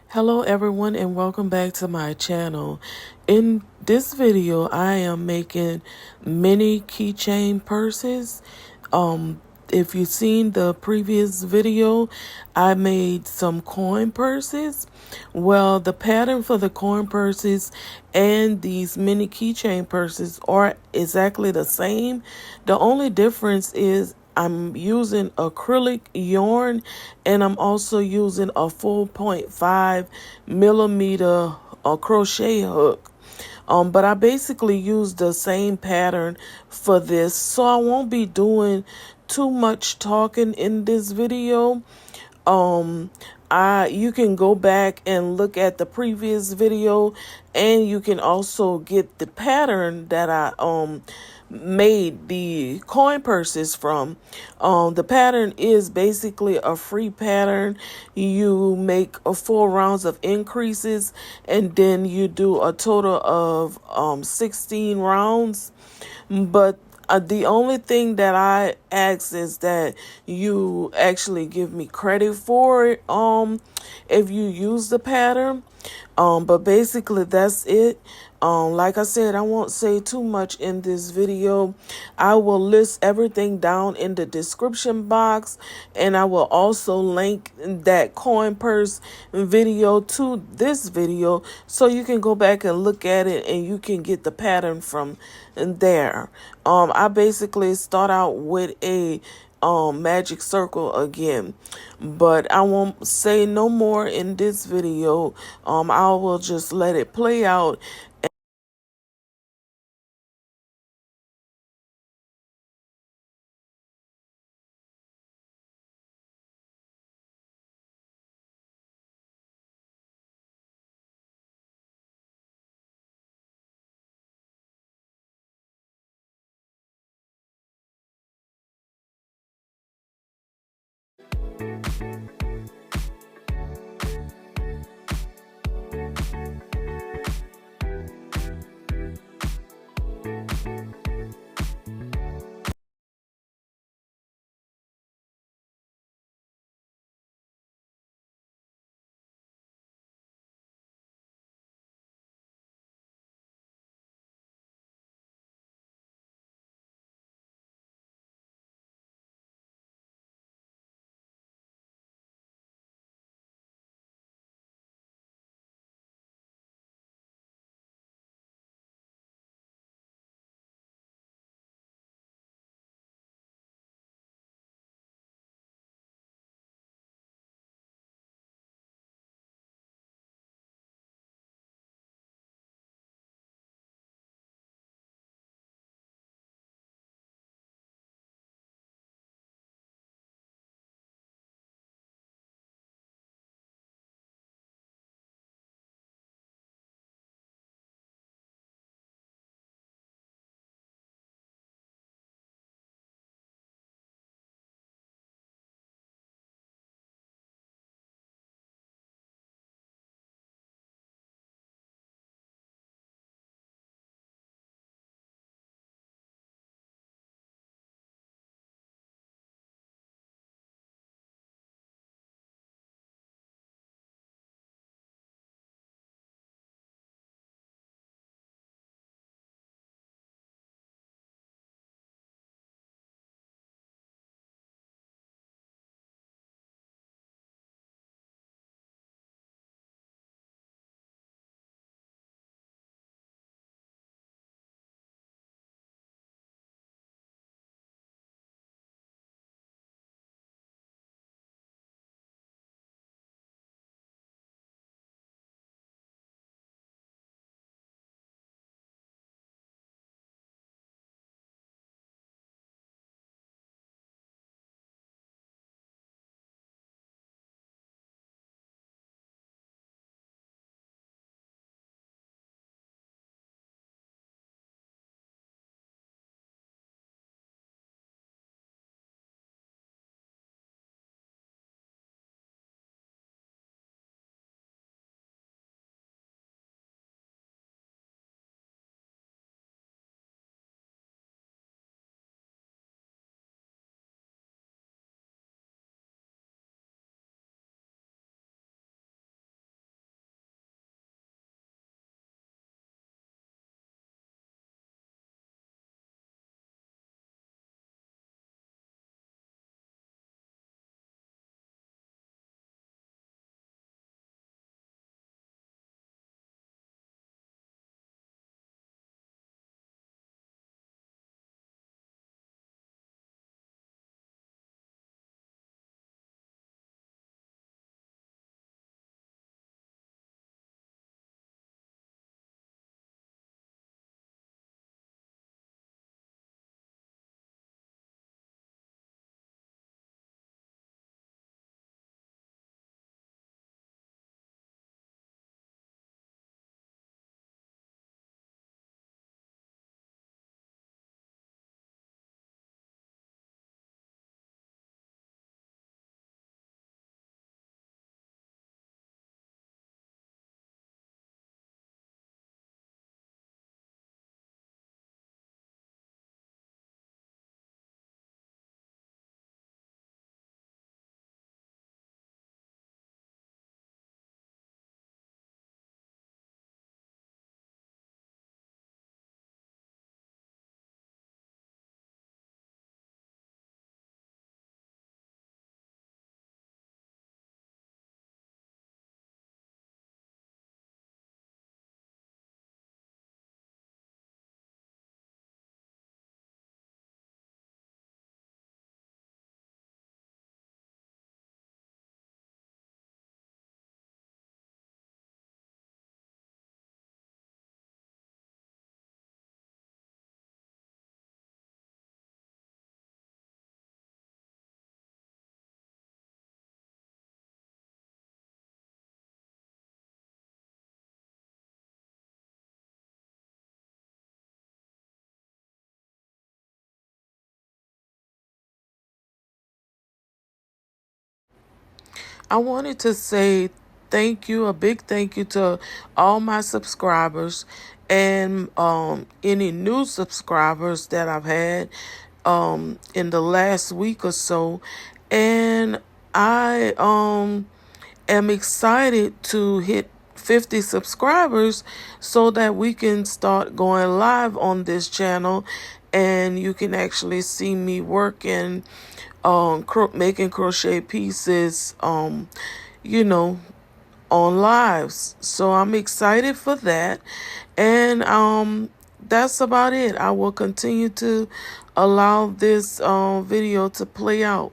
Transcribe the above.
Hello everyone and welcome back to my channel. In this video I am making mini keychain purses. If you've seen the previous video, I made some coin purses. Well, the pattern for the coin purses and these mini keychain purses are exactly the same. The only difference is I'm using acrylic yarn and I'm also using a 4.5 millimeter crochet hook. But I basically use the same pattern for this, so I won't be doing too much talking in this video. You can go back and look at the previous video, and you can also get the pattern that I made the coin purses from. The pattern is basically a free pattern. You make 4 rounds of increases, and then you do a total of 16 rounds. But the only thing that I ask is that you actually give me credit for it if you use the pattern. But basically that's it. Like I said, I won't say too much in this video. I will list everything down in the description box, and I will also link that coin purse video to this video so you can go back and look at it and you can get the pattern from there. I basically start out with a magic circle again, but I won't say no more in this video. I will just let it play out. I wanted to say thank you, a big thank you to all my subscribers and any new subscribers that I've had in the last week or so. And I am excited to hit 50 subscribers so that we can start going live on this channel and you can actually see me working making crochet pieces you know, on lives. So I'm excited for that. And that's about it. I will continue to allow this video to play out.